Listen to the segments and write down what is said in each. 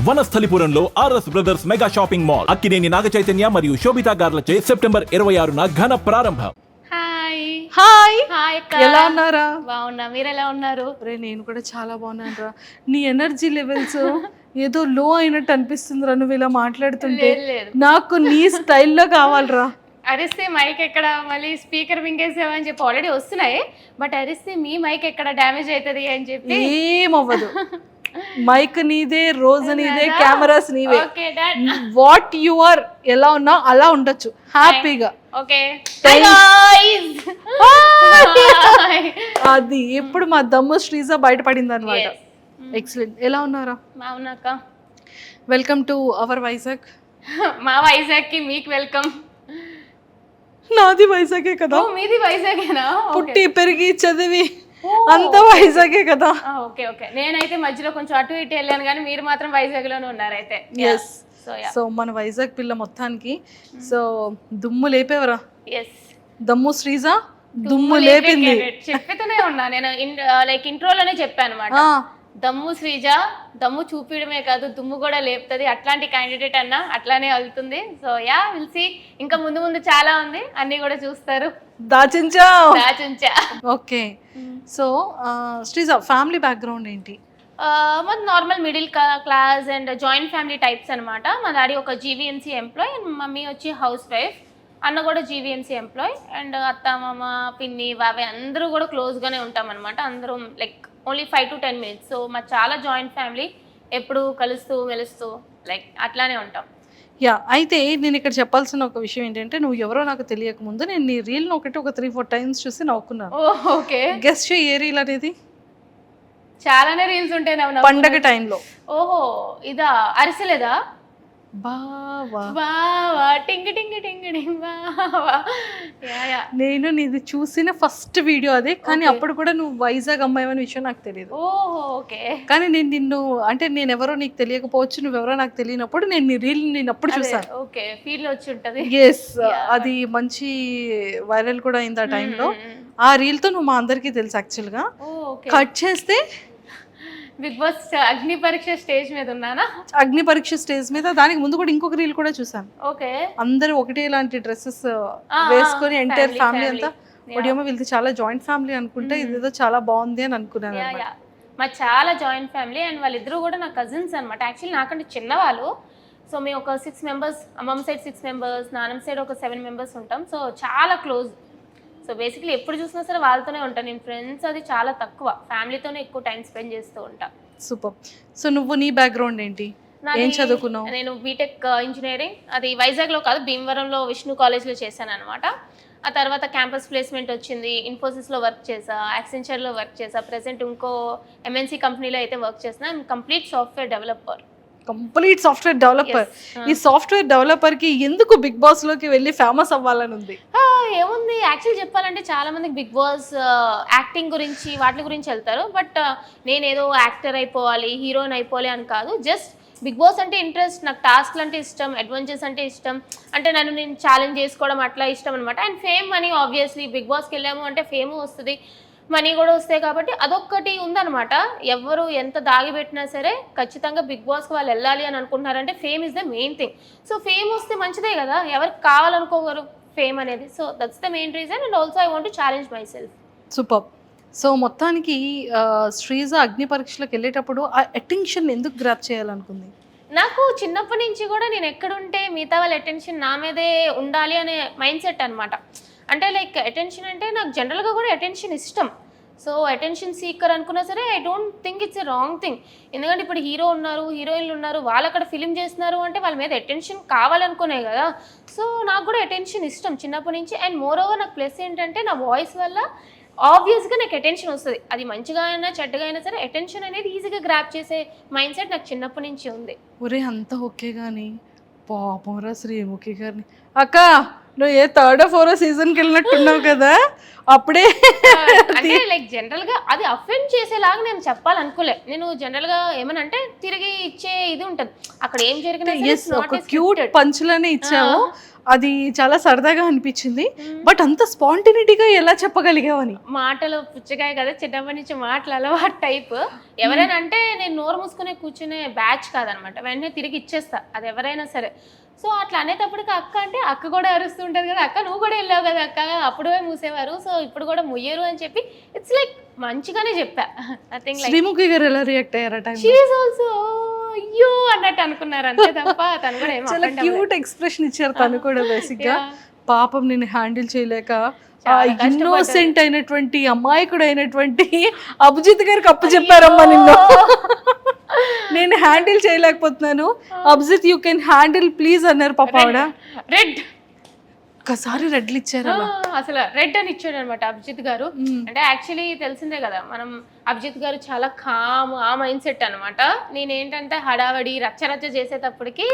వనస్థలిపురంలో RS brothers mega shopping mall Akkineni Naga Chaitanya మరియు Sobhita గార్లచే September 26న ఘన ప్రారంభం. హాయ్ హాయ్ హాయ్ అక్క. ఎలా ఉన్నారా? బాగున్నా, మీరు ఎలా ఉన్నారు? అరే నేను కూడా చాలా బాగున్నాను రా. నీ ఎనర్జీ లెవెల్స్ ఏదో లో అయినట్టు అనిపిస్తుందిరా నువ్వు ఇలా మాట్లాడుతుంటే. లేదు, లేదు. నాకు నీ స్టైల్లో కావాలరా. అరిస్తే మైక్ ఎక్కడ, మళ్ళీ స్పీకర్ మింగేసామని చెప్పి ఆల్రెడీ వస్తున్నాయి, బట్ అరిస్తే మీ మైక్ ఎక్కడ డ్యామేజ్ అవుతుంది అని చెప్పి ఏమవ్వదు. మైక్ నీదే, రోజు నీదే, కెమెరాస్ నీవే. Okay done. What you are, ఎలా ఉన్నా అలా ఉండొచ్చు హ్యాపీగా. ఓకే గైస్, అది ఎప్పుడు మా దమ్ము శ్రీజ బయటపడింది అనమాట. ఎక్సలెంట్. ఎలా ఉన్నారా? బాగున్నాక. Welcome to our Vizag. మా వైజాగ్ కి మీకు వెల్కమ్. నాది వైజాగే కదా, ఓ మీది వైజాగేనా? పుట్టి పెరిగి చదివి అంత వైజాగే కదా. ఓకే ఓకే, నేనైతే మధ్యలో కొంచెం అటు ఇటు వెళ్ళాను కానీ మీరు మాత్రం వైజాగ్ లోనే ఉన్నారు అయితే. ఎస్. సో మన వైజాగ్ పిల్ల మొత్తానికి సో దుమ్ము లేపేవరా. ఎస్, దమ్ము శ్రీజ దుమ్ము లేపింది. చెప్తూనే ఉన్నా నేను, లైక్ ఇంట్రోలోనే చెప్పాను అనమాట. దమ్ము శ్రీజ దమ్ము చూపించడమే కాదు దుమ్ము కూడా లేపుతుంది, అట్లాంటి క్యాండిడేట్ అన్న అట్లానే వెళ్తుంది. సో యా విల్ సీ, ఇంకా ముందు ముందు చాలా ఉంది, అన్ని కూడా చూస్తారు. దాచించా. Okay. So Sreeja family background ఏంటి? మాది normal middle class and joint family types అనమాట. మా డాడీ ఒక జీవీఎంసీ ఎంప్లాయ్ అండ్ మమ్మీ వచ్చి హౌస్ వైఫ్, అన్న కూడా జీవీఎంసీ ఎంప్లాయ్ అండ్ అత్త మామ పిన్ని బాబాయ్ అందరూ కూడా క్లోజ్గానే ఉంటాం అనమాట. అందరూ like only 5 to 10 minutes. So మా చాలా జాయింట్ ఫ్యామిలీ, ఎప్పుడు కలుస్తూ మెలుస్తూ లైక్ అట్లానే ఉంటాం. యా, అయితే నేను ఇక్కడ చెప్పాల్సిన ఒక విషయం ఏంటంటే, నువ్వు ఎవరో నాకు తెలియక ముందు నేను నీ రీల్ ఒకటి ఒక 3-4 times చూసి నవ్వుకున్నాను. ఓకే, గెస్ట్ చేయి ఏ రీల్ అనేది? చాలానే రీల్స్ ఉంటాయి పండగ టైంలో. ఓహో ఇదా, అరిసెలేదా? బావా బావా టింగ్ టింగ్ టింగ్ టింగ్ బావా. నేను నీది చూసిన ఫస్ట్ వీడియో అదే, కానీ అప్పుడు కూడా నువ్వు వైజాగ్ అమ్మాయి అనే విషయం నాకు తెలియదు. ఓహో ఓకే. కానీ నేను నిన్ను అంటే నేను ఎవరో నీకు తెలియకపోవచ్చు, నువ్వెవరో నాకు తెలియనప్పుడు నేను నీ రీల్ నేను అప్పుడు చూసాను. ఓకే, ఫీల్ వచ్చి ఉంటది. ఎస్, అది మంచి వైరల్ కూడా అయింది ఆ టైంలో. ఆ రీల్ తో నువ్వు మా అందరికీ తెలుసు యాక్చువల్గా. కట్ చేస్తే బిగ్ బాస్ అగ్ని పరీక్ష స్టేజ్ మీద ఉన్నానా? అగ్ని పరీక్ష స్టేజ్ మీద, దానికి ముందు కూడా ఇంకొక రీల్ కూడా చూసాను. ఓకే, అందరూ ఒకటే ఇలాంటి డ్రెస్సెస్ వేసుకొని ఎంటైర్ ఫ్యామిలీ అంతా. ఒడియమ్మ వీళ్ళది చాలా జాయింట్ ఫ్యామిలీ అనుకుంటే, ఇదేదో చాలా బాగుంది అని అనుకున్నాను. మా చాలా జాయింట్ ఫ్యామిలీ అండ్ వాళ్ళిద్దరూ కూడా నా కజిన్స్ అనమాట. యాక్చువల్లీ నాకంటే చిన్నవాళ్ళు. సో మేము ఒక 6 members, అమ్మమ్మ సైడ్ 6 members, నాన్నమ్మ సైడ్ ఒక 7 members ఉంటాం. సో చాలా క్లోజ్. సో బేసిక్లీ ఎప్పుడు చూసినా సరే వాళ్ళతోనే ఉంటాను నేను. ఫ్రెండ్స్ అది చాలా తక్కువ, ఫ్యామిలీతోనే ఎక్కువ టైం స్పెండ్ చేస్తూ ఉంటాను. సూపర్. సో నువ్వు నీ బ్యాక్గ్రౌండ్ ఏంటి, ఏం చదువుకున్నావు? నేను బీటెక్ ఇంజనీరింగ్, అది వైజాగ్లో కాదు భీమవరంలో విష్ణు కాలేజ్లో చేశాను అనమాట. ఆ తర్వాత క్యాంపస్ ప్లేస్మెంట్ వచ్చింది, ఇన్ఫోసిస్లో వర్క్ చేసా, యాక్సెంచర్లో వర్క్ చేసా, ప్రెసెంట్ ఇంకో ఎంఎన్సీ కంపెనీలో అయితే వర్క్ చేసిన. Complete software developer. Complete software developer. ఈ సాఫ్ట్వేర్ డెవలపర్ కి ఎందుకు బిగ్ బాస్ లోకి వెళ్ళి ఫేమస్ అవ్వాలని ఉంది? ఏముంది, యాక్చువల్ చెప్పాలంటే చాలా మందికి బిగ్ బాస్ యాక్టింగ్ గురించి వాటి గురించి వెళ్తారు. బట్ నేను ఏదో యాక్టర్ అయిపోవాలి, హీరోయిన్ అయిపోవాలి అని కాదు. జస్ట్ బిగ్ బాస్ అంటే ఇంట్రెస్ట్, నాకు టాస్క్లు అంటే ఇష్టం, అడ్వెంచర్స్ అంటే ఇష్టం, అంటే నేను ఛాలెంజ్ చేసుకోవడం అట్లా ఇష్టం అనమాట. And fame money, obviously big బాస్కి వెళ్ళాము అంటే ఫేమ్ వస్తుంది, మనీ కూడా వస్తాయి. కాబట్టి అదొక్కటి ఉందన్నమాట. ఎవరు ఎంత దాగిపెట్టినా సరే ఖచ్చితంగా బిగ్ బాస్కి వాళ్ళు వెళ్ళాలి అని అనుకుంటున్నారంటే fame is the main thing. So fame వస్తే మంచిదే కదా, ఎవరికి కావాలనుకోగలరు ఫేమ్ అనేది. So that's the main reason. And also I want to challenge myself. Super. So మొత్తానికి శ్రీజ అగ్ని పరీక్షలకు వెళ్ళేటప్పుడు ఆ అటెన్షన్ ఎందుకు గ్రాప్ చేయాలనుకుంది? నాకు చిన్నప్పటి నుంచి కూడా నేను ఎక్కడుంటే మిగతా వాళ్ళ అటెన్షన్ నా మీదే ఉండాలి అనే మైండ్ సెట్ అనమాట. అంటే లైక్ అటెన్షన్ అంటే నాకు జనరల్గా కూడా అటెన్షన్ ఇష్టం. సో అటెన్షన్ సీకర్ అనుకున్నా సరే I don't think it's a wrong thing. ఎందుకంటే ఇప్పుడు హీరో ఉన్నారు, హీరోయిన్లు ఉన్నారు, వాళ్ళు అక్కడ ఫిలిం చేస్తున్నారు అంటే వాళ్ళ మీద అటెన్షన్ కావాలనుకునే కదా. సో నాకు కూడా అటెన్షన్ ఇష్టం చిన్నప్పటి నుంచి. అండ్ మోర్ ఓవర్ నాకు ప్లస్ ఏంటంటే నా వాయిస్ వల్ల ఆబ్వియస్గా నాకు అటెన్షన్ వస్తుంది. అది మంచిగా అయినా చెడ్డగా అయినా సరే అటెన్షన్ అనేది ఈజీగా గ్రాప్ చేసే మైండ్ సెట్ నాకు చిన్నప్పటి నుంచి ఉంది. ఒరే అంతా ఓకే కానీ పాపంరా శ్రీముఖి గారిని. అక్క నువ్వు ఏ 3rd or 4th సీజన్కి వెళ్ళినట్టున్నావు కదా అప్పుడే. అంటే లైక్ జనరల్ గా అది అఫెండ్ చేసేలాగా నేను చెప్పాలనుకోలే. నేను జనరల్ గా ఏమనంటే తిరిగి ఇచ్చే ఇది ఉంటది, అక్కడ ఏం జరిగినా ఒక క్యూట్ పంచులనే ఇచ్చావు. అది చాలా సరదాగా అనిపించింది. బట్ అంత స్పాంటినిటీగా ఎలా చెప్పగలిగావని. మాటలు పుచ్చకాయ కదా, చిన్నప్పటి నుంచి మాటలు అలవాటు టైప్. ఎవరైనా అంటే నేను నోరు మూసుకునే కూర్చునే బ్యాచ్ కాదనమాట, వెంటనే తిరిగి ఇచ్చేస్తా అది ఎవరైనా సరే. సో అట్లా అనేటప్పటికి అక్క అంటే అక్క కూడా అరుస్తూ ఉంటుంది కదా, అక్క నువ్వు కూడా వెళ్ళావు కదా అక్క, అప్పుడే మూసేవారు, సో ఇప్పుడు కూడా ముయ్యరు అని చెప్పి ఇట్స్ లైక్ మంచిగానే చెప్పా. Nothing like. శ్రీముఖి గారు ఎలా రియాక్ట్ అయ్యారట? షీ ఈజ్ ఆల్సో అయ్యో అన్నట్టు అనుకున్నారు అంతే తప్ప తను కూడా ఏమో చాలా క్యూట్ ఎక్స్ప్రెషన్ ఇచ్చారు తను కూడా. బేసిక్ గా పాపం నేను హ్యాండిల్ చేయలేక ఇన్నోసెంట్ అయినటువంటి అమాయకుడు అయినటువంటి అభిజిత్ గారికి అప్పు చెప్పారమ్మా నిన్ను. నేను హ్యాండిల్ చేయలేకపోతున్నాను, Abhijeet you can handle please అన్నారు పాప ఆవిడ. రెడ్ ఒకసారి రెడ్లు ఇచ్చారు. అసలు రెడ్ అని ఇచ్చాడు అనమాట అభిజిత్ గారు. అంటే యాక్చువల్లీ తెలిసిందే కదా మనం, అభిజిత్ గారు చాలా కామ్, ఆ మైండ్ సెట్ అనమాట. నేనేంటంటే హడావడి రచ్చరచ్చ చేసేటప్పటికి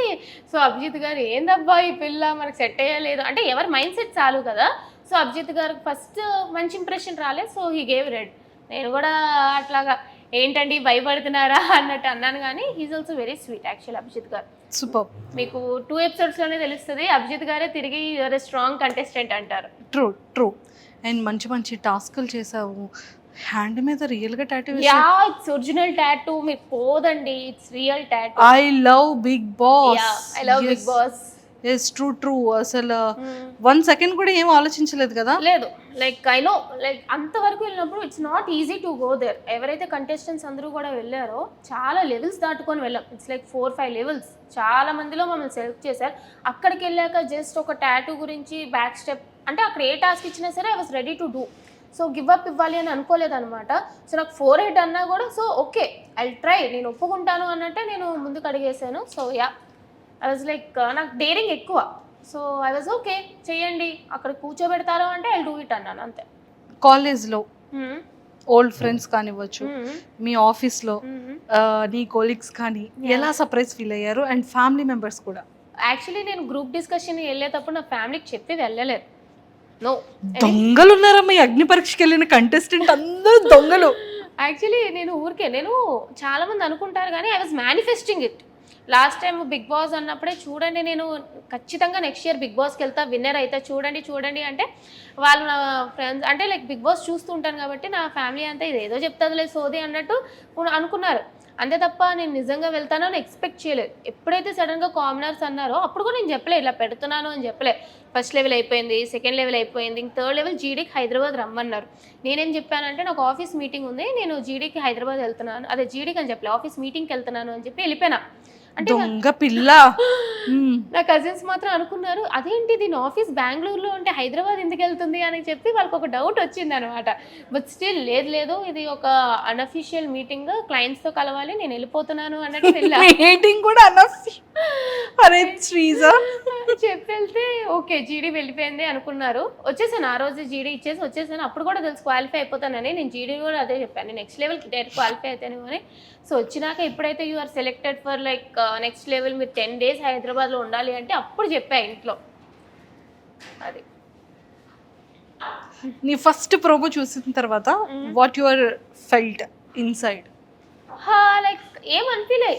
సో అభిజిత్ గారు ఏందబ్బా ఈ పిల్ల మనకు సెట్ అయ్యలేదు అంటే ఎవరి మైండ్ సెట్ చాలు కదా. సో అభిజిత్ గారికి ఫస్ట్ మంచి ఇంప్రెషన్ రాలేదు, సో హీ గేవ్ రెడ్. నేను కూడా అట్లాగా ఏంటండి భయపడుతున్నారా అన్నట్టు అన్నాను, కానీ he's also very sweet actual Abhijeet గారు. సూపర్. మీకు 2 episodes లోనే తెలుస్తుంది అభిజిత్ గారే తిరిగి యువర్ స్ట్రాంగ్ కంటెస్టెంట్ అంటారు. True true. అండ్ మంచి మంచి టాస్కులు చేసావు. హ్యాండ్ మీద రియల్ గా tattoo. Ya it's original tattoo, మీకు పోదండి, it's real tattoo. I love Big Boss. Ya I love Big Boss. Yes true true. అసలు 1 second కూడా ఏం ఆలోచించలేదు కదా. లేదు లైక్ ఐ నో లైక్ అంతవరకు వెళ్ళినప్పుడు it's not easy to go there. ఎవరైతే కంటెస్టెంట్స్ అందరూ కూడా వెళ్ళారో చాలా లెవెల్స్ దాటుకొని వెళ్ళాం. It's like 4-5 levels. చాలా మందిలో మమ్మల్ని సెలెక్ట్ చేశారు. అక్కడికి వెళ్ళాక జస్ట్ ఒక టాటూ గురించి బ్యాక్ స్టెప్ అంటే అక్కడ ఏ టాస్క్ ఇచ్చినా సరే I was ready to do. So give up ఇవ్వాలి అని అనుకోలేదు అనమాట. సో నాకు 4-8 అన్నా కూడా సో ఓకే ఐ ట్రై, నేను ఒప్పుకుంటాను అన్నట్టే నేను ముందుకు అడిగేసాను. So ya I was like నాకు డేరింగ్ ఎక్కువ. సో ఐ వాజ్ ఓకే చెయ్యండి, అక్కడ కూర్చోబెడతారు అంటే ఐ డూ ఇట్ అన్నాను అంతే. కాలేజ్లో ఓల్డ్ ఫ్రెండ్స్ కానివ్వచ్చు, మీ ఆఫీస్లో నీ కొలీగ్స్ కానీ ఎలా సర్ప్రైజ్ ఫీల్ అయ్యారు? అండ్ ఫ్యామిలీ మెంబర్స్ కూడా. యాక్చువల్లీ నేను గ్రూప్ డిస్కషన్ వెళ్ళేటప్పుడు నా ఫ్యామిలీకి చెప్పి వెళ్ళలేదు. నో దొంగలు ఉన్నారమ్మా ఈ అగ్ని పరీక్షకి వెళ్ళిన కంటెస్టెంట్ అందరూ దొంగలు. యాక్చువల్లీ నేను చాలా మంది అనుకుంటారు కానీ I was manifesting it. Last time Big Boss అన్నప్పుడే చూడండి నేను ఖచ్చితంగా నెక్స్ట్ ఇయర్ బిగ్ బాస్కి వెళ్తా, విన్నర్ అయితే చూడండి అంటే వాళ్ళు నా ఫ్రెండ్స్ అంటే లైక్ బిగ్ బాస్ చూస్తూ ఉంటాను కాబట్టి నా ఫ్యామిలీ అంతా ఇది ఏదో చెప్తుందిలే సోది అన్నట్టు అనుకున్నారు అంతే తప్ప నేను నిజంగా వెళ్తానో అని ఎక్స్పెక్ట్ చేయలేదు. ఎప్పుడైతే సడన్గా కామనర్స్ అన్నారో అప్పుడు కూడా నేను చెప్పలే ఇలా పెడుతున్నాను అని చెప్పలే. ఫస్ట్ లెవెల్ అయిపోయింది, సెకండ్ లెవెల్ అయిపోయింది, ఇంక థర్డ్ లెవెల్ జీడీకి హైదరాబాద్ రమ్మన్నారు. నేనేం చెప్పానంటే నాకు ఆఫీస్ మీటింగ్ ఉంది, నేను జీడీకి హైదరాబాద్ వెళ్తున్నాను, అదే జీడీకి అని చెప్పలే ఆఫీస్ మీటింగ్కి వెళ్తున్నాను అని చెప్పి వెళ్ళిపోయినా. అంటే దొంగ పిల్ల. నా కజిన్స్ మాత్రం అనుకున్నారు అదేంటి దీని ఆఫీస్ బెంగళూరులో ఉంటే హైదరాబాద్ ఎందుకు వెళ్తుంది అని చెప్పి వాళ్ళకి ఒక డౌట్ వచ్చింది అనమాట. బట్ స్టిల్ లేదు ఇది ఒక అన్అఫీషియల్ మీటింగ్, క్లయింట్స్ తో కలవాలి, నేను వెళ్ళిపోతున్నాను అన్నట్టు మీటింగ్ కూడా అరే శ్రీజా చెప్పి వెళ్తే ఓకే జీడీ వెళ్ళిపోయింది అనుకున్నారు. వచ్చేసాను ఆ రోజు జీడీ ఇచ్చేసి వచ్చేసాను. అప్పుడు కూడా తెలుసు క్వాలిఫై అయిపోతానని. నేను జీడీ కూడా అదే చెప్పాను, నెక్స్ట్ లెవెల్కి డైరెక్ట్ క్వాలిఫై అవుతాను అని. సో వచ్చినాక ఎప్పుడైతే you are selected for like next level మీరు 10 days హైదరాబాద్లో ఉండాలి అంటే అప్పుడు చెప్పా ఇంట్లో. అది నీ ఫస్ట్ ప్రోమో చూసిన తర్వాత what your felt inside? Like ఏమనిపించలే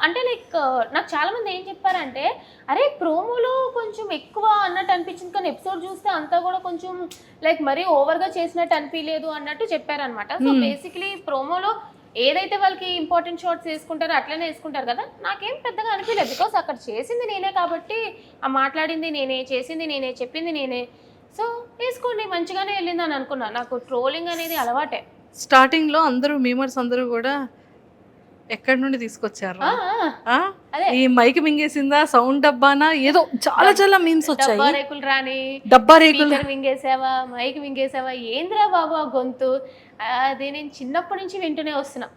అంటే లైక్ నాకు చాలా మంది ఏం చెప్పారంటే అరే ప్రోమోలో కొంచెం ఎక్కువ అన్నట్టు అనిపించింది కానీ ఎపిసోడ్ చూస్తే అంతా కూడా కొంచెం లైక్ మరీ ఓవర్గా చేసినట్టు అనిపించలేదు అన్నట్టు చెప్పారనమాట. సో బేసిక్లీ ప్రోమోలో ఏదైతే వాళ్ళకి ఇంపార్టెంట్ షార్ట్స్ వేసుకుంటారో అట్లనే వేసుకుంటారు కదా, నాకేం పెద్దగా అనిపించలేదు. బికాస్ అక్కడ చేసింది నేనే కాబట్టి ఆ మాట్లాడింది నేనే, చేసింది నేనే, చెప్పింది నేనే. సో వేసుకోండి మంచిగానే వెళ్ళిందని అనుకున్నా. నాకు ట్రోలింగ్ అనేది అలవాటే. స్టార్టింగ్లో అందరూ మీమర్స్ అందరూ కూడా ఎక్కడి నుండి తీసుకొచ్చారు? ఈ మైక్ మింగేసిందా, సౌండ్ డబ్బానా, ఏదో చాలా చాలా మీమ్స్ వచ్చాయి. డబ్బా రేకులు రాని, డబ్బా రేకులు మింగేసావా, మైక్ మింగేసావా, ఏంద్రా బాబు ఆ గొంతు, అది నేను చిన్నప్పటి నుంచి వింటూనే వస్తున్నా.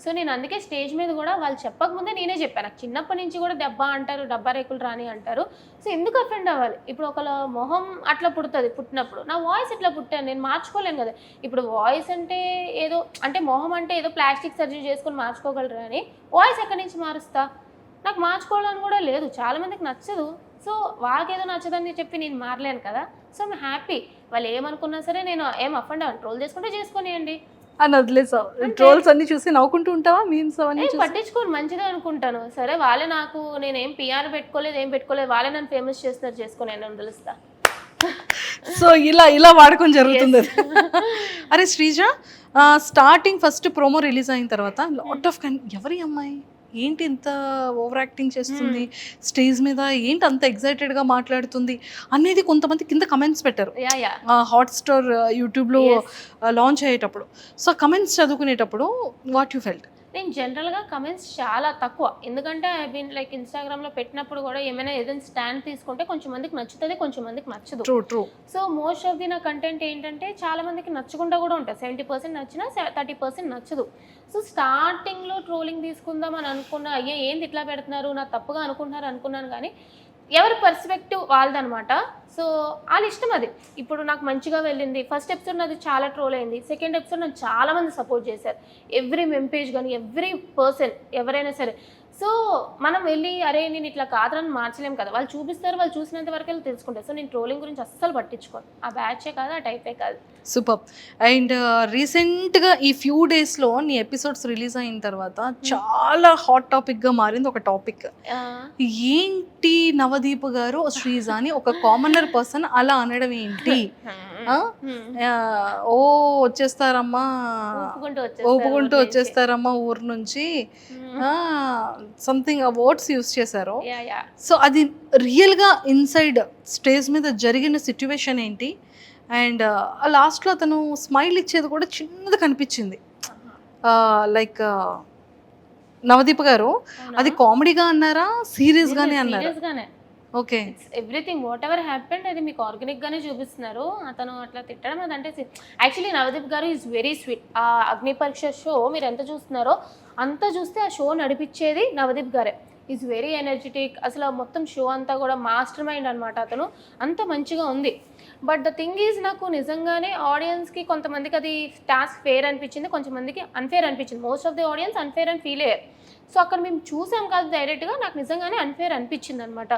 సో నేను అందుకే స్టేజ్ మీద కూడా వాళ్ళు చెప్పకముందే నేనే చెప్పాను, నాకు చిన్నప్పటి నుంచి కూడా డబ్బా అంటారు, డబ్బా రేకులు రాని అంటారు. సో ఎందుకు అఫెండ్ అవ్వాలి? ఇప్పుడు ఒకళ్ళ మొహం అట్లా పుడుతుంది, పుట్టినప్పుడు నా వాయిస్ ఎట్లా పుట్టాను నేను మార్చుకోలేను కదా. ఇప్పుడు వాయిస్ అంటే ఏదో అంటే మొహం అంటే ఏదో ప్లాస్టిక్ సర్జరీ చేసుకొని మార్చుకోగలరు కానీ వాయిస్ ఎక్కడి నుంచి మారుస్తా? నాకు మార్చుకోవాలని కూడా లేదు, చాలామందికి నచ్చదు. సో వాళ్ళకి ఏదో నచ్చదని చెప్పి నేను మారలేను కదా. So I'm happy. వాళ్ళు ఏమనుకున్నా సరే నేను ఏం అఫెండ్ అవ్వను, ట్రోల్ చేసుకుంటే చేసుకొనియండి. అని వదిలేసావు. ట్రోల్స్ అన్ని చూసి నవ్వుకుంటూ ఉంటావా? మీమ్స్ అవన్నీ నేను పట్టించుకోను, మంచిదే అనుకుంటాను. సరే వాళ్ళే, నాకు నేనేం పిఆర్ పెట్టుకోలేదు, ఏం పెట్టుకోలేదు, వాళ్ళే నన్ను ఫేమస్ చేస్తున్నారు, చేసుకొని నేను వదిలేస్తా. సో ఇలా వాడకం జరుగుతుంది. అరే Sreeja, starting first promo release అయిన తర్వాత లాట్ ఆఫ్ ఎవరి అమ్మాయి, ఏంటి ఇంత ఓవర్ యాక్టింగ్ చేస్తుంది స్టేజ్ మీద, ఏంటి అంత ఎక్సైటెడ్గా మాట్లాడుతుంది అనేది కొంతమంది కింద కమెంట్స్ పెట్టారు హాట్స్టార్ యూట్యూబ్లో లాంచ్ అయ్యేటప్పుడు. సో కమెంట్స్ చదువుకునేటప్పుడు వాట్ యూ ఫెల్ట్? నేను జనరల్గా కమెంట్స్ చాలా తక్కువ, ఎందుకంటే ఐ బీన్ లైక్ ఇన్స్టాగ్రామ్లో పెట్టినప్పుడు కూడా ఏదైనా స్టాండ్ తీసుకుంటే కొంచెం మందికి నచ్చుతుంది, కొంచెం మందికి నచ్చదు. True. So most of the నా కంటెంట్ ఏంటంటే చాలా మందికి నచ్చకుండా కూడా ఉంటుంది. 70% నచ్చినా 30% నచ్చదు. సో స్టార్టింగ్లో ట్రోలింగ్ తీసుకుందాం అని అనుకున్నా, అయ్యే ఏంది ఇట్లా పెడుతున్నారు, నా తప్పుగా అనుకున్నాను, కానీ ఎవరి పర్స్పెక్టివ్ వాళ్ళదనమాట. సో వాళ్ళ ఇష్టం అది. ఇప్పుడు నాకు మంచిగా వెళ్ళింది, ఫస్ట్ ఎపిసోడ్ నాది చాలా ట్రోల్ అయింది, సెకండ్ ఎపిసోడ్ నాకు చాలా మంది సపోర్ట్ చేశారు, ఎవ్రీ మెంపేజ్ కానీ ఎవ్రీ పర్సన్ ఎవరైనా సరే. సో మనం వెళ్ళి అరే నేను ఇట్లా కాదని మార్చలేం కదా, వాళ్ళు చూపిస్తారు, వాళ్ళు చూసినంత వరకు వెళ్ళి తెలుసుకుంటారు. సో నేను ట్రోలింగ్ గురించి అస్సలు పట్టించుకోను, ఆ బ్యాచే కాదు, ఆ టైపే కాదు. సూపర్. అండ్ రీసెంట్గా ఈ ఫ్యూ డేస్లో నీ ఎపిసోడ్స్ రిలీజ్ అయిన తర్వాత చాలా హాట్ టాపిక్గా మారింది ఒక టాపిక్. ఏంటి నవదీప్ గారు శ్రీజ అని ఒక కామనర్ పర్సన్ అలా అనడం ఏంటి? ఓ వచ్చేస్తారమ్మా, ఊపుకుంటూ వచ్చేస్తారమ్మా ఊరు నుంచి, సంథింగ్ వర్డ్స్ యూస్ చేశారు. సో అది రియల్గా ఇన్సైడ్ స్టేజ్ మీద జరిగిన సిచ్యువేషన్ ఏంటి? అండ్ లాస్ట్లో అతను స్మైల్ ఇచ్చేది కూడా చిన్నది కనిపించింది. లైక్ నవదీప్ గారు అది కామెడీగా అన్నారా, సీరియస్గానే అన్నారా? Okay, everything what ever happened అది మీకు ఆర్గానిక్ గానే చూపిస్తున్నారు. అతను అట్లా తిట్టడం అదంటే యాక్చువల్లీ నవదీప్ గారు ఈజ్ వెరీ స్వీట్. ఆ అగ్ని పరీక్ష షో మీరు ఎంత చూస్తున్నారో అంత చూస్తే ఆ షో నడిపించేది నవదీప్ గారే. ఈజ్ వెరీ ఎనర్జెటిక్, అసలు మొత్తం షో అంతా కూడా మాస్టర్ మైండ్ అనమాట. అతను అంత మంచిగా ఉంది. బట్ ద థింగ్ ఈజ్ నాకు నిజంగానే ఆడియన్స్కి కొంతమందికి అది టాస్క్ ఫేర్ అనిపించింది, కొంతమందికి అన్ఫేర్ అనిపించింది. Most of the audience unfair అని ఫీల్ అయ్యారు. సో అక్కడ మేము చూసాం కాదు డైరెక్ట్గా, నాకు నిజంగానే అన్ఫేర్ అనిపించింది అనమాట.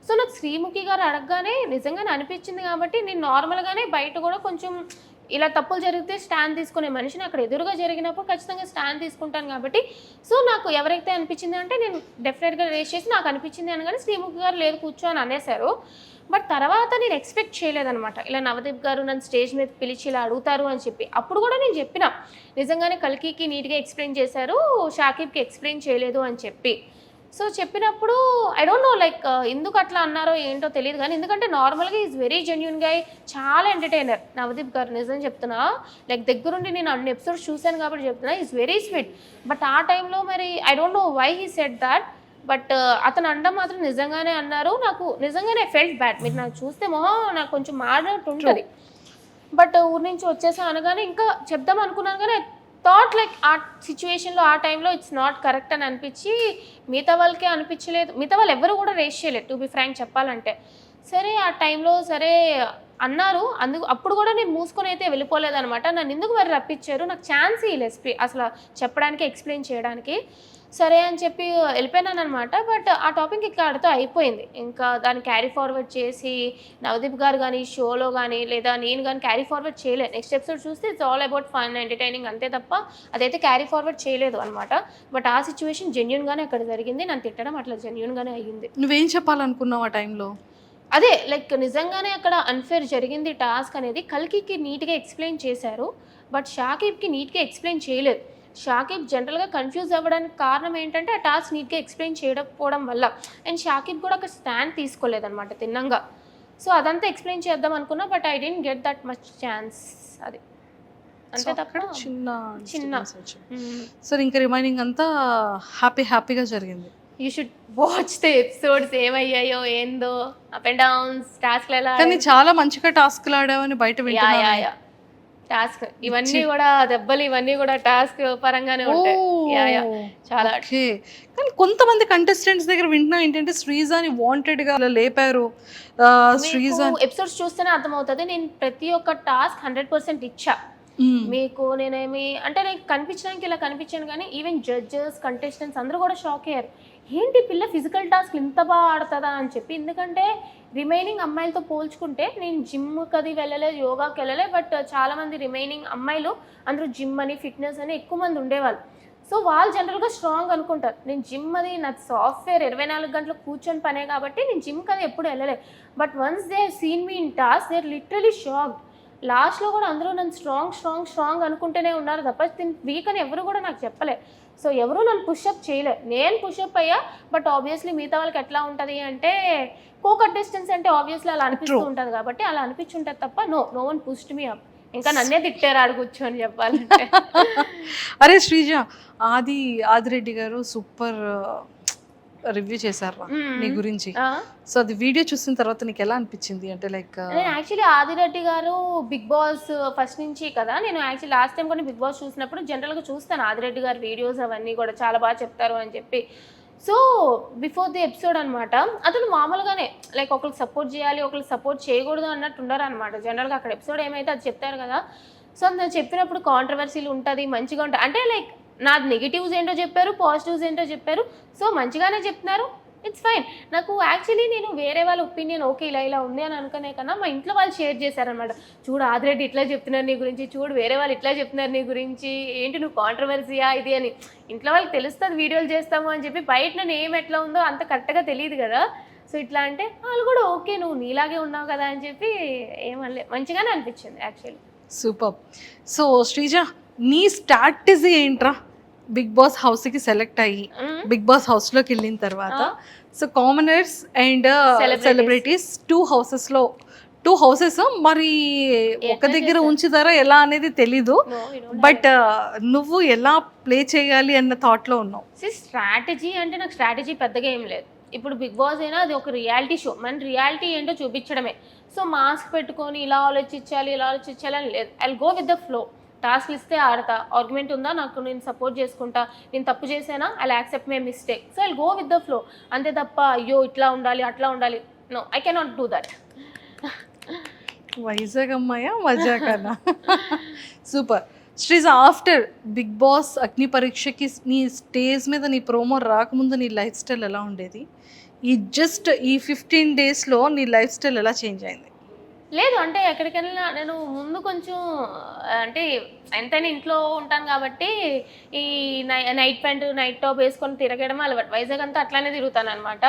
సో నాకు శ్రీముఖి గారు అడగగానే నిజంగానే అనిపించింది కాబట్టి నేను నార్మల్గానే బయట కూడా కొంచెం ఇలా తప్పులు జరిగితే స్టాండ్ తీసుకునే మనిషిని, అక్కడ ఎదురుగా జరిగినప్పుడు ఖచ్చితంగా స్టాండ్ తీసుకుంటాను కాబట్టి. సో నాకు ఎవరైతే అనిపించింది అంటే నేను డెఫినెట్గా రేస్ చేసి నాకు అనిపించింది అనగానే శ్రీముఖి గారు లేదు కూర్చో అని అనేశారు. బట్ తర్వాత నేను ఎక్స్పెక్ట్ చేయలేదనమాట, ఇలా నవదీప్ గారు నన్ను స్టేజ్ మీద పిలిచి ఇలా అడుగుతారు అని చెప్పి. అప్పుడు కూడా నేను చెప్పిన నిజంగానే కల్కికి నీట్గా ఎక్స్ప్లెయిన్ చేశారు, షాకిబ్కి ఎక్స్ప్లెయిన్ చేయలేదు అని చెప్పి. సో చెప్పినప్పుడు ఐ డోంట్ నో లైక్ ఎందుకు అట్లా అన్నారో ఏంటో తెలియదు, కానీ ఎందుకంటే నార్మల్గా ఈజ్ వెరీ జెన్యూన్ గా, చాలా ఎంటర్టైనర్ నవదీప్ గారు. నిజం చెప్తున్నా, లైక్ దగ్గరుండి నేను అన్ని ఎపిసోడ్స్ చూశాను కాబట్టి చెప్తున్నా, ఈజ్ వెరీ స్వీట్. బట్ ఆ టైంలో మరి I don't know why he said that, but అతను అనడం మాత్రం నిజంగానే అన్నారు. నాకు నిజంగానే ఫెల్ట్ బ్యాడ్. మీరు నాకు చూస్తే మొహం నాకు కొంచెం మారినట్టు ఉంటుంది. బట్ ఊరి నుంచి వచ్చేసా అనగానే ఇంకా చెప్దాం అనుకున్నాను, కానీ థాట్ లైక్ ఆ సిచ్యువేషన్లో ఆ టైంలో ఇట్స్ నాట్ కరెక్ట్ అని అనిపించి మిగతా వాళ్ళకే అనిపించలేదు. మిగతా వాళ్ళు ఎవరు కూడా రేస్ చేయలేదు టు బి ఫ్రాంక్ చెప్పాలంటే. సరే ఆ టైంలో సరే అన్నారు, అప్పుడు కూడా నేను మూసుకొని అయితే వెళ్ళిపోలేదనమాట. నన్ను ఎందుకు మరి రప్పించారు, నాకు ఛాన్స్ ఇవ్వలేదు అసలు చెప్పడానికి, ఎక్స్ప్లెయిన్ చేయడానికి. సరే అని చెప్పి వెళ్ళిపోయినాను అనమాట. బట్ ఆ టాపిక్ ఇక్కడితో అయిపోయింది. ఇంకా దాన్ని క్యారీ ఫార్వర్డ్ చేసి నవదీప్ గారు కానీ షోలో కానీ లేదా నేను కానీ క్యారీ ఫార్వర్డ్ చేయలేదు. నెక్స్ట్ ఎపిసోడ్ చూస్తే it's all about fun entertaining అంతే తప్ప అదైతే క్యారీ ఫార్వర్డ్ చేయలేదు అనమాట. బట్ ఆ సిచ్యువేషన్ జెన్యూన్గానే అక్కడ జరిగింది. నన్ను తిట్టడం అట్లా జెన్యూన్గానే అయ్యింది. నువ్వేం చెప్పాలనుకున్నావు ఆ టైంలో? అదే లైక్ నిజంగానే అక్కడ అన్ఫేర్ జరిగింది టాస్క్ అనేది. కల్కికి నీట్గా ఎక్స్ప్లెయిన్ చేశారు, బట్ షాకిబ్కి నీట్గా ఎక్స్ప్లెయిన్ చేయలేదు. షాకిబ్ జనరల్గా కన్ఫ్యూజ్ అవ్వడానికి కారణం ఏంటంటే ఆ టాస్క్ నీట్గా ఎక్స్ప్లెయిన్ చేయకపోవడం వల్ల. అండ్ షాకిబ్ కూడా ఒక స్టాండ్ తీసుకోలేదన్నమాట తిన్నంగా. సో అదంతా ఎక్స్ప్లెయిన్ చేద్దాం అనుకున్నా, but I didn't get that much chance. అది అంతే తప్ప చిన్న. సో ఇంకా రిమైనింగ్ అంతా హ్యాపీగా జరిగింది. You should watch the episodes, ఏమయ్యాయో ఏందో, అప్ అండ్ డౌన్స్, టాస్క్లు ఎలా. కానీ చాలా మంచిగా టాస్క్లు ఆడావని బయట వింటున్నా. టాస్క్ ఇవన్నీ కూడా దెబ్బలు, ఇవన్నీ కూడా టాస్క్ పరంగానే ఉంటాయి. చాలా. కానీ కొంతమంది కంటెస్టెంట్స్ దగ్గర వింటున్నా ఏంటంటే శ్రీజాని వాంటెడ్ గా లేపారు. శ్రీజా ఎపిసోడ్స్ చూస్తేనే అర్థమవుతుంది. నేను ప్రతి ఒక్క టాస్క్ 100% ఇచ్చా మీకు. నేనేమి అంటే నేను కనిపించడానికి ఇలా కనిపించాను, కానీ ఈవెన్ జడ్జెస్, కంటెస్టెంట్స్ అందరూ కూడా షాక్ అయ్యారు. ఏంటి పిల్ల ఫిజికల్ టాస్క్లు ఇంత బాగా ఆడుతుందా అని చెప్పి. ఎందుకంటే రిమైనింగ్ అమ్మాయిలతో పోల్చుకుంటే నేను జిమ్కి అది వెళ్ళలేదు, యోగాకి వెళ్ళలేదు, బట్ చాలామంది రిమైనింగ్ అమ్మాయిలు అందరూ జిమ్ అని ఫిట్నెస్ అని ఎక్కువ మంది ఉండేవాళ్ళు. సో వాళ్ళు జనరల్గా స్ట్రాంగ్ అనుకుంటారు. నేను జిమ్ అది నా సాఫ్ట్వేర్ 24 గంటలు కూర్చొని పనే కాబట్టి నేను జిమ్కి అది ఎప్పుడు వెళ్ళలేదు. But once they seen me in task they are literally shocked. లాస్ట్లో కూడా అందరూ నన్ను స్ట్రాంగ్ స్ట్రాంగ్ స్ట్రాంగ్ అనుకుంటూనే ఉన్నారు తప్ప వీక్ అని ఎవరు కూడా నాకు చెప్పలే. సో ఎవరు నన్ను పుషప్ చేయలే, నేను పుషప్ అయ్యా. బట్ ఆబ్వియస్లీ మిగతా వాళ్ళకి ఎట్లా ఉంటుంది అంటే కో కంటెస్టెంట్స్ అంటే ఆబ్వియస్లీ అలా అనిపిస్తూ ఉంటుంది కాబట్టి అలా అనిపించుంటుంది తప్ప no one pushed me up. ఇంకా నన్నే తిట్టారు ఆడు కూర్చొని చెప్పాలంటే. అరే శ్రీజ, ఆదిరెడ్డి గారు సూపర్ రివ్యూ చేశారు నీ గురించి. సో అది వీడియో చూసిన తర్వాత నీకు ఎలా అనిపించింది? అంటే లైక్ నేను యాక్చువల్లీ ఆదిరెడ్డి గారు బిగ్ బాస్ ఫస్ట్ నుంచి కదా, నేను యాక్చువల్లీ లాస్ట్ టైం కూడా బిగ్ బాస్ చూసినప్పుడు జనరల్గా చూస్తాను ఆదిరెడ్డి గారి వీడియోస్ అవన్నీ కూడా చాలా బాగా చెప్తారు అని చెప్పి. సో బిఫోర్ ది ఎపిసోడ్ అనమాట అతను మామూలుగానే లైక్ ఒకరికి సపోర్ట్ చేయాలి ఒకరికి సపోర్ట్ చేయకూడదు అన్నట్టు ఉండరు అనమాట. జనరల్గా అక్కడ ఎపిసోడ్ ఏమైతే అది చెప్తారు కదా. సో నేను చెప్పినప్పుడు కాంట్రవర్సీలు ఉంటుంది, మంచిగా ఉంటుంది అంటే లైక్ నాది నెగిటివ్స్ ఏంటో చెప్పారు, పాజిటివ్స్ ఏంటో చెప్పారు. సో మంచిగానే చెప్తున్నారు, ఇట్స్ ఫైన్. నాకు యాక్చువల్లీ నేను వేరే వాళ్ళ ఒపీనియన్ ఓకే ఇలా ఉంది అని అనుకునే కన్నా మా ఇంట్లో వాళ్ళు షేర్ చేశారనమాట. చూడు ఆదిరెడ్డి ఇట్లా చెప్తున్నారు నీ గురించి, చూడు వేరే వాళ్ళు ఇట్లా చెప్తున్నారు నీ గురించి, ఏంటి నువ్వు కాంట్రవర్సీయా ఇది అని. ఇంట్లో వాళ్ళకి తెలుస్తుంది వీడియోలు చేస్తాము అని చెప్పి, బయట నేను ఏం ఎట్లా ఉందో అంత కరెక్ట్గా తెలియదు కదా. సో ఇట్లా అంటే వాళ్ళు కూడా ఓకే నువ్వు నీలాగే ఉన్నావు కదా అని చెప్పి ఏమనలే, మంచిగానే అనిపించింది యాక్చువల్లీ. సూపర్. సో శ్రీజ, నీ స్ట్రాటజీ ఏంట్రా బిగ్ బాస్ హౌస్కి సెలెక్ట్ అయ్యి బిగ్ బాస్ హౌస్లోకి వెళ్ళిన తర్వాత? So commoners and celebrities two houses మరి ఒక దగ్గర ఉంచుతారా ఎలా అనేది తెలీదు. బట్ నువ్వు ఎలా ప్లే చేయాలి అన్న థాట్లో ఉన్నావు. స్ట్రాటజీ అంటే నాకు స్ట్రాటజీ పెద్దగా ఏం లేదు. ఇప్పుడు బిగ్ బాస్ అయినా అది ఒక రియాలిటీ షో, మన రియాలిటీ ఏంటో చూపించడమే. సో మాస్క్ పెట్టుకొని ఇలా ఆలోచించాలి అని లేదు. I go with the flow. టాస్క్లు ఇస్తే ఆడతా, ఆర్గ్యుమెంట్ ఉందా నాకు నేను సపోర్ట్ చేసుకుంటా, నేను తప్పు చేసానా I accept my mistake. So I go with the flow అంతే తప్ప అయ్యో ఇట్లా ఉండాలి అట్లా ఉండాలి, no I cannot do that. Vizag అమ్మాయా మజా కదా. Super. Sreeja, after Bigg Boss అగ్ని పరీక్షకి నీ స్టేజ్ మీద నీ ప్రోమో రాకముందు నీ లైఫ్ స్టైల్ ఎలా ఉండేది? ఈ 15 డేస్లో నీ లైఫ్ స్టైల్ ఎలా చేంజ్ అయింది? లేదు అంటే ఎక్కడికెళ్ళినా నేను ముందు కొంచెం అంటే ఎంతైనా ఇంట్లో ఉంటాను కాబట్టి ఈ నైట్ ప్యాంట్ నైట్ టాప్ వేసుకొని తిరగడం అలవాటు. వైజాగ్ అంతా అట్లానే తిరుగుతాను అనమాట.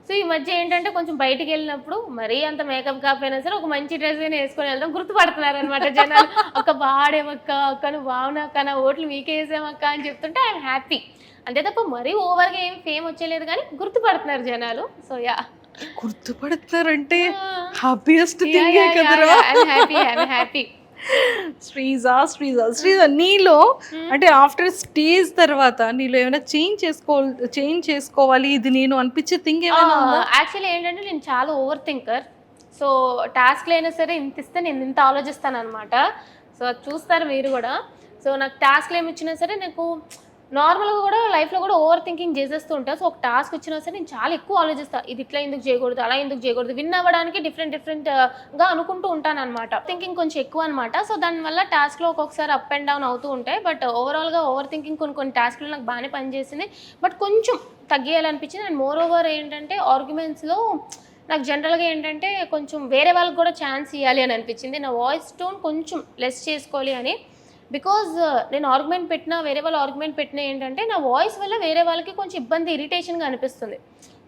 సో ఈ మధ్య ఏంటంటే కొంచెం బయటికి వెళ్ళినప్పుడు మరీ అంత మేకప్ కాకపోయినా సరే ఒక మంచి డ్రెస్ అయినా వేసుకొని వెళ్దాం, గుర్తుపడుతున్నారు అనమాట జనాలు. అక్క బాడేమక్క, అక్క నువ్వు బాగున్నాక నా ఓట్లు మీకే వేసామక్క అని చెప్తుంటే ఐఎమ్ హ్యాపీ. అంతే తప్ప మరీ ఓవర్గా ఏం ఫేమ్ వచ్చేలేదు కానీ గుర్తుపడుతున్నారు జనాలు. సో యా, గుర్తుపడుతున్నారంటే హ్యాపీయెస్ట్ థింగ్ కదరా. హ్యాపీ. శ్రీజ నీలో అంటే ఆఫ్టర్ స్టేజ్ తర్వాత నీలో ఏమైనా చేంజ్ చేసుకోవాలి ఇది నేను అనిపించే థింగ్ ఏమైనా? యాక్చువల్లీ ఏంటంటే నేను చాలా ఓవర్ థింకర్. సో టాస్క్లు అయినా సరే ఇంత ఇస్తే నేను ఇంత ఆలోచిస్తాను అనమాట. సో చూస్తారు మీరు కూడా. సో నాకు టాస్క్లు ఏమి ఇచ్చినా సరే నాకు నార్మల్గా కూడా లైఫ్లో కూడా ఓవర్ థింకింగ్ చేసేస్తూ ఉంటాను. సో ఒక టాస్క్ వచ్చినా సరే నేను చాలా ఎక్కువ ఆలోచిస్తాను, ఇది ఇట్లా ఎందుకు చేయకూడదు అలా ఎందుకు చేయకూడదు, విన్ అవ్వడానికి డిఫరెంట్గా అనుకుంటూ ఉంటాను అనమాట. థింకింగ్ కొంచెం ఎక్కువ అనమాట. సో దానివల్ల టాస్క్లో ఒక్కొక్కసారి అప్ అండ్ డౌన్ అవుతూ ఉంటాయి. బట్ ఓవరాల్గా ఓవర్ థింకింగ్ కొన్ని టాస్క్లు నాకు బాగానే పనిచేసింది. బట్ కొంచెం తగ్గియాలనిపించింది. అండ్ మోర్ ఓవర్ ఏంటంటే ఆర్గ్యుమెంట్స్లో నాకు జనరల్గా ఏంటంటే కొంచెం వేరే వాళ్ళకి కూడా ఛాన్స్ ఇవ్వాలి అని అనిపించింది. నా వాయిస్ టోన్ కొంచెం లెస్ చేసుకోవాలి అని. బికాజ్ నేను ఆర్గ్యుమెంట్ పెట్టినా వేరే వాళ్ళు ఆర్గ్యుమెంట్ పెట్టినా ఏంటంటే నా వాయిస్ వల్ల వేరే వాళ్ళకి కొంచెం ఇబ్బంది ఇరిటేషన్గా అనిపిస్తుంది.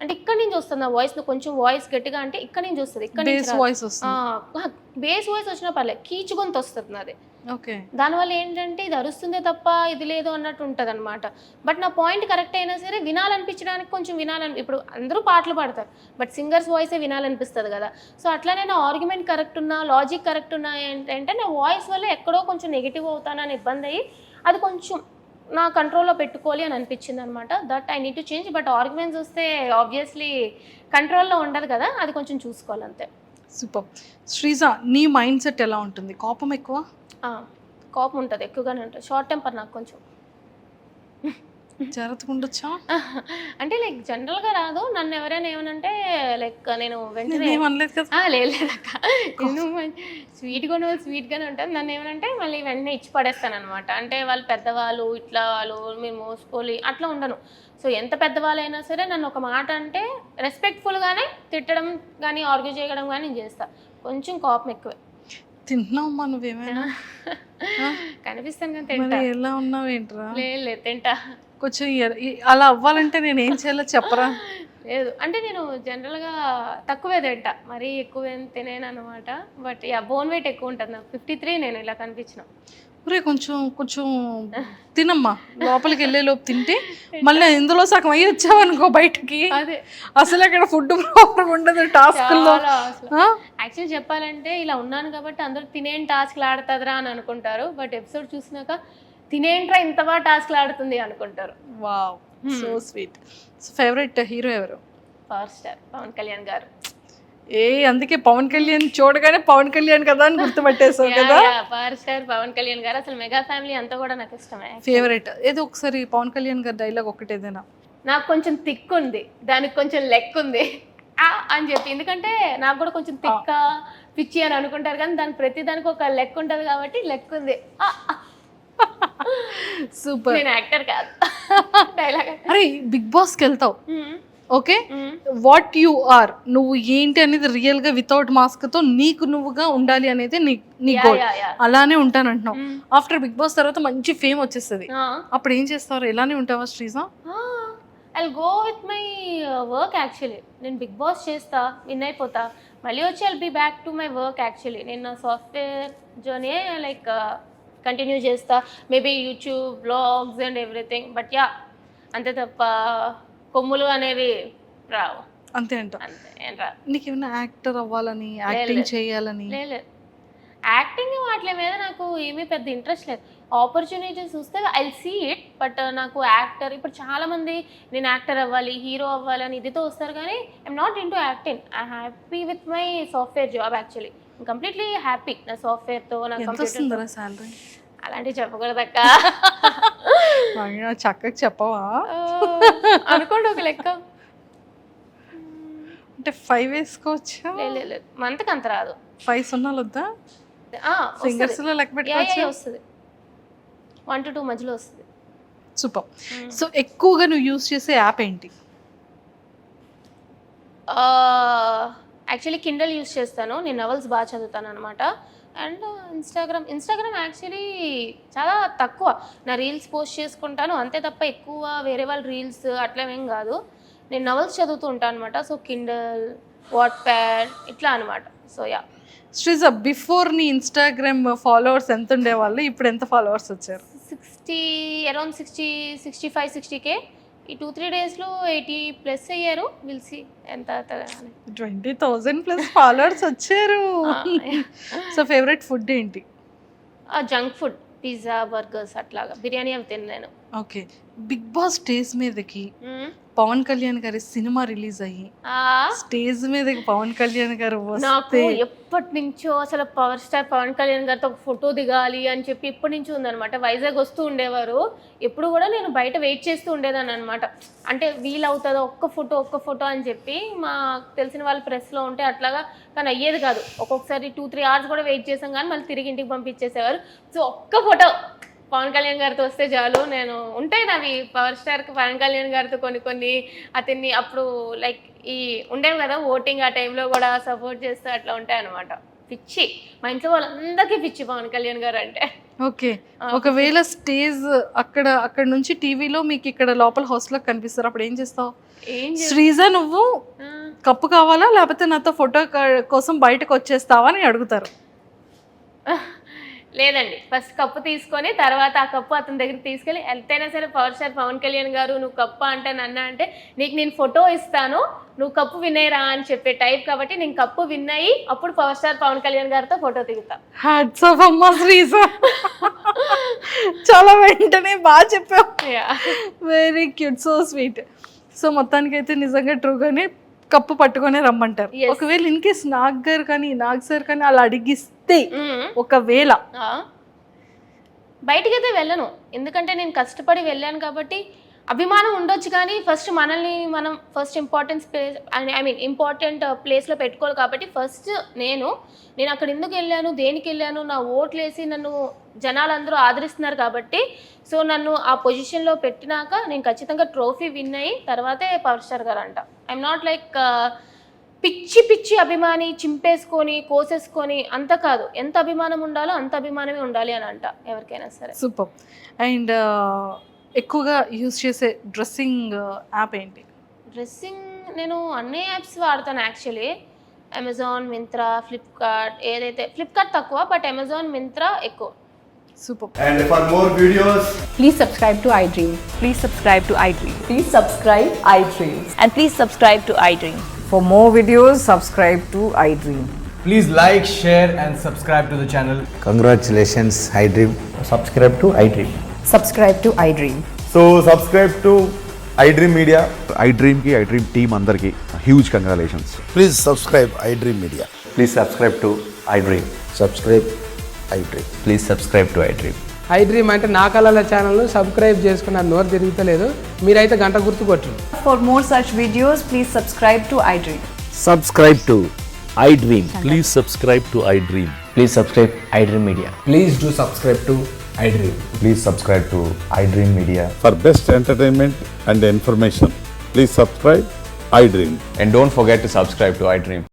అంటే ఇక్కడ నుంచి వస్తుంది నా వాయిస్, కొంచెం వాయిస్ గట్టిగా అంటే ఇక్కడ నుంచి వస్తుంది, ఇక్కడ నుంచి బేస్ వాయిస్ వచ్చినా పర్లేదు, కీచు గొంతు వస్తుంది నాది. ఓకే, దానివల్ల ఏంటంటే ఇది అరుస్తుందే తప్ప ఇది లేదు అన్నట్టు ఉంటుంది అనమాట. బట్ నా పాయింట్ కరెక్ట్ అయినా సరే వినాలనిపించడానికి కొంచెం ఇప్పుడు అందరూ పాటలు పాడతారు బట్ సింగర్స్ వాయిసే వినాలనిపిస్తుంది కదా. సో అట్లానే నా ఆర్గ్యుమెంట్ కరెక్ట్ ఉన్నా లాజిక్ కరెక్ట్ ఉన్నా ఏంటంటే నా వాయిస్ వల్ల ఎక్కడో కొంచెం నెగిటివ్ అవుతానని ఇబ్బంది అయ్యి అది కొంచెం నా కంట్రోల్లో పెట్టుకోవాలి అని అనిపించింది అనమాట. That I need to change. But arguments వస్తే ఆబ్వియస్లీ కంట్రోల్లో ఉండదు కదా, అది కొంచెం చూసుకోవాలి అంతే. సూపర్. శ్రీజ, నీ మైండ్ సెట్ ఎలా ఉంటుంది? కోపం ఎక్కువ? కోపం ఉంటుంది, ఎక్కువగానే ఉంటుంది. షార్ట్ టెంపర్ నాకు కొంచెం. జాగ్రత్తగా ఉండొచ్చా? అంటే లైక్ జనరల్గా రాదు. నన్ను ఎవరైనా ఏమనంటే లైక్ నేను వెంటనే ఏమనలేదు కదా? లేదక్క, నేను స్వీట్గానే స్వీట్గానే ఉంటాను. నన్ను ఏమనంటే మళ్ళీ వెంటనే ఇచ్చి పడేస్తాను అనమాట. అంటే వాళ్ళు పెద్దవాళ్ళు, ఇట్లా వాళ్ళు మీరు మోసుకోలి అట్లా ఉండను. సో ఎంత పెద్దవాళ్ళైనా సరే నన్ను ఒక మాట అంటే రెస్పెక్ట్ఫుల్గానే తిట్టడం కానీ ఆర్గ్యూ చేయడం కానీ నేను చేస్తాను. కొంచెం కోపం ఎక్కువే. తింటున్నావమ్మా నువ్వేమైనా? కనిపిస్తాను కానీ తింటా. మరి ఎలా ఉన్నావేంట్రా? లేదు తింటా. కొంచెం అలా అవ్వాలంటే నేను ఏం చేయాలో చెప్పరా? లేదు అంటే నేను జనరల్గా తక్కువే తింటా, మరీ ఎక్కువ ఏం తినేను అనమాట. బట్ బోన్ వెయిట్ ఎక్కువ ఉంటుంది నాకు. 53 నేను ఇలా కనిపించిన. ఒరే కొంచెం కొంచెం తినమ్మా, లోపలికి వెళ్ళే లోపు తింటే మళ్ళీ ఇందులో సగం అయ్యి వచ్చావనుకో బయటకి, అదే అసలు అక్కడ ఫుడ్ ప్రాబ్లం ఉండదు టాస్క్లో. యాక్చువల్లీ చెప్పాలంటే ఇలా ఉన్నాను కాబట్టి అందరూ తినేం టాస్క్లు ఆడుతుందిరా అని అనుకుంటారు. బట్ ఎపిసోడ్ చూసినాక తినేంట్రా ఇంత బాగా టాస్క్లు ఆడుతుంది అనుకుంటారు. Wow, so sweet. So favourite hero ఎవరు? పవర్ స్టార్ పవన్ కళ్యాణ్ గారు. అందుకే పవన్ కళ్యాణ్ చూడగానే పవన్ కళ్యాణ్ కదా అని గుర్తుపట్టేసావు కదా? పవర్ స్టార్ పవన్ కళ్యాణ్ గారు. అసలు మెగా ఫ్యామిలీ అంతా కూడా నాకు ఇష్టమే. ఫేవరెట్ ఏదో ఒకసారి పవన్ కళ్యాణ్ గారి డైలాగ్ ఒకటి ఏదైనా. నాకు కొంచెం థిక్ ఉంది, దానికి కొంచెం లెక్ ఉంది అని చెప్పి. ఎందుకంటే నాకు కూడా కొంచెం థిక్క పిచ్చి అని అనుకుంటారు, కానీ దానికి ప్రతి దానికి ఒక లెక్ ఉంటుంది కాబట్టి లెక్ ఉంది. సూపర్. నేను యాక్టర్ కాదు, డైలాగ్. అరే బిగ్ బాస్కి వెళ్తావు, ఓకే, వాట్ యు ఆర్, నువ్వు ఏంటి అనేది రియల్ గా వితౌట్ మాస్క్ తో నీకు నువ్వుగా ఉండాలి అనేది నీ గోల్. అలానే ఉంటానంటున్నావు. ఆఫ్టర్ బిగ్ బాస్ తర్వాత మంచి ఫేమ్ వచ్చేస్తుంది, అప్పుడు ఏం చేస్తారు? ఎలానే ఉంటావా Sreeja? I go with my work. Actually నేను బిగ్ బాస్ చేస్తా, విన్ అయిపోతా, మళ్ళీ వచ్చి I'll be back to my work. Actually నేను సాఫ్ట్వేర్ జర్నీ లైక్ కంటిన్యూ చేస్తా, maybe YouTube blogs and everything. But yeah, అంతే తప్ప కొమ్ములు అనేవి రావు. అంతే అంట. అంతే ఏం రా. నీకేమైనా యాక్టర్ అవ్వాలని, యాక్టింగ్ చేయాలని? లేదు, యాక్టింగ్ వాటి మీద నాకు ఏమీ పెద్ద ఇంట్రెస్ట్ లేదు. ఆపర్చునిటీస్ చూస్తే ఐ సీ ఇట్. బట్ నాకు యాక్టర్, ఇప్పుడు చాలా మంది నేను యాక్టర్ అవ్వాలి, హీరో అవ్వాలి అని ఇదితో వస్తారు, కానీ I'm not in to acting. I happy with my software job. Actually completely happy నా సాఫ్ట్వేర్తో. నా కంప్యూటర్ సాలరీ అలాంటివి చెప్పకూడదక్క. చక్కగా చెప్పవా? అనుకోండి ఒక లెక్క. అంటే 5 వేసుకోవచ్చా? లేదు, మంత్కి అంత రాదు. 5 సున్నాలు వద్దా? సింగర్స్ లో లెక్క పెట్టుకోవచ్చు. వస్తుంది, 1 to 2 మధ్యలో వస్తుంది. సూపర్. సో ఎక్కువగా నువ్వు యూజ్ చేసే యాప్ ఏంటి? యాక్చువల్లీ కిండల్ యూజ్ చేస్తాను, నేను నవల్స్ బాగా చదువుతాను అనమాట. అండ్ ఇన్స్టాగ్రామ్ యాక్చువల్లీ చాలా తక్కువ. నా రీల్స్ పోస్ట్ చేసుకుంటాను అంతే తప్ప ఎక్కువ వేరే వాళ్ళ రీల్స్ అట్లా ఏం కాదు. నేను నవల్స్ చదువుతూ ఉంటాను అనమాట. సో కిండల్, వాట్ప్యాడ్ ఇట్లా అనమాట. So yeah. శ్రీజ, బిఫోర్ నీ ఇన్స్టాగ్రామ్ ఫాలోవర్స్ ఎంత ఉండేవాళ్ళు, ఇప్పుడు ఎంత ఫాలోవర్స్ వచ్చారు? 60, అరౌండ్ 65, 60K. ఈ 2-3 డేస్లో 80+ అయ్యారు. విల్ సీ ఎంత 20,000+ ఫాలోవర్స్ వచ్చారు. సో ఫేవరెట్ ఫుడ్ ఏంటి? జంక్ ఫుడ్, పిజ్జా, బర్గర్స్ అట్లాగా. బిర్యానీ అవి తిన్నాను. ఓకే. బిగ్ బాస్ స్టేజ్ మీదకి పవన్ కళ్యాణ్ గారి సినిమా రిలీజ్ అయ్యి స్టేజ్ మీదకి పవన్ కళ్యాణ్ గారు నాకు ఎప్పటి నుంచో అసలు పవర్ స్టార్ పవన్ కళ్యాణ్ గారితో ఒక ఫోటో దిగాలి అని చెప్పి ఇప్పటి నుంచి ఉందనమాట. వైజాగ్ వస్తూ ఉండేవారు, ఎప్పుడు కూడా నేను బయట వెయిట్ చేస్తూ ఉండేదాన్ని అనమాట. అంటే వీలవుతుందో ఒక్క ఫోటో అని చెప్పి మా తెలిసిన వాళ్ళు ప్రెస్లో ఉంటే అట్లాగా, కానీ అయ్యేది కాదు. ఒక్కొక్కసారి 2-3 hours కూడా వెయిట్ చేసాం, కానీ మళ్ళీ తిరిగి ఇంటికి పంపించేసేవారు. సో ఒక్క ఫోటో పవన్ కళ్యాణ్ గారితో వస్తే చాలు. నేను ఉంటాయి నావి పవర్ స్టార్కి పవన్ కళ్యాణ్ గారితో కొన్ని అతన్ని అప్పుడు లైక్ ఈ ఉండేవి కదా ఓటింగ్, ఆ టైంలో కూడా సపోర్ట్ చేస్తూ అట్లా ఉంటాయి అనమాట. పిచ్చి, మా ఇంట్లో వాళ్ళందరికీ పిచ్చి పవన్ కళ్యాణ్ గారు అంటే. ఓకే. ఒకవేళ స్టేజ్ అక్కడ నుంచి టీవీలో మీకు ఇక్కడ లోపల హౌస్లో కనిపిస్తారు, అప్పుడు ఏం చేస్తావు? శ్రీజ నువ్వు కప్పు కావాలా లేకపోతే నాతో ఫోటో కోసం బయటకు వచ్చేస్తావా అని అడుగుతారు. లేదండి, ఫస్ట్ కప్పు తీసుకొని తర్వాత ఆ కప్పు అతని దగ్గర తీసుకెళ్ళి, ఎంతైనా సరే పవర్ స్టార్ పవన్ కళ్యాణ్ గారు నువ్వు కప్పు అంటే నన్ను అంటే నీకు నేను ఫోటో ఇస్తాను, నువ్వు కప్పు వినేరా అని చెప్పే టైప్ కాబట్టి నేను కప్పు విన్ అయ్యి అప్పుడు పవర్ స్టార్ పవన్ కళ్యాణ్ గారితో ఫోటో దిగుతా. హ్యాట్స్ ఆఫ్ అమ్మా శ్రీజ, చాలా వెంటనే బాగా చెప్పావు. Very cute, so sweet. So మొత్తానికైతే నిజంగా ట్రూగానే కప్పు పట్టుకొని రమ్మంటారు. ఒకవేళ ఇన్ కేస్ నాగ్ సార్ కానీ అలా అడిగిస్తే, ఒకవేళ బయటికి అయితే వెళ్ళను, ఎందుకంటే నేను కష్టపడి వెళ్ళాను కాబట్టి అభిమానం ఉండొచ్చు కానీ ఫస్ట్ మనల్ని మనం ఫస్ట్ ఇంపార్టెన్స్ ప్లేస్ ఇంపార్టెంట్ ప్లేస్లో పెట్టుకోవాలి. కాబట్టి ఫస్ట్ నేను అక్కడ ఎందుకు వెళ్ళాను, దేనికి వెళ్ళాను, నా ఓట్లు వేసి నన్ను జనాలందరూ ఆదరిస్తున్నారు కాబట్టి సో నన్ను ఆ పొజిషన్లో పెట్టినాక నేను ఖచ్చితంగా ట్రోఫీ విన్ అయ్యి తర్వాతే పవర్ స్టార్ గారు అంట. ఐఎమ్ నాట్ లైక్ పిచ్చి అభిమాని చింపేసుకొని కోసేసుకొని అంత కాదు. ఎంత అభిమానం ఉండాలో అంత అభిమానమే ఉండాలి అని అంట ఎవరికైనా సరే. సూపర్. అండ్ ఎక్కువగా యూజ్ చేసే డ్రెస్సింగ్ యాప్ ఏంటి? డ్రెస్సింగ్ నేను అన్ని యాప్స్ వాడతాను యాక్చువల్లీ. Amazon, Myntra, Flipkart. ఏదైతే ఫ్లిప్కార్ట్ తక్కువ బట్ అమెజాన్, మింత్రా ఎక్కువ. Super. And for more videos, Please subscribe to iDream. Please subscribe to iDream. Please subscribe iDream. And please subscribe to iDream. For more videos, subscribe to iDream. please like, share and subscribe to the channel. Congratulations, iDream. Subscribe to iDream. Subscribe to iDream. So subscribe to iDream Media. iDream ki iDream team andarki huge congratulations. Please subscribe iDream Media. Please subscribe to iDream. Subscribe iDream. Please subscribe to iDream. iDream అంటే నా కళల channel subscribe చేసుకున్న నోరు తిరుగుతలేదు, మీరైతే గంట గుర్తు కొట్టండి. For more such videos, please subscribe to iDream. Subscribe to iDream. Please subscribe to iDream. Please subscribe iDream Media. Please do subscribe to iDream. Please subscribe to iDream Media. For best entertainment and information, please subscribe iDream. And don't forget to subscribe to iDream.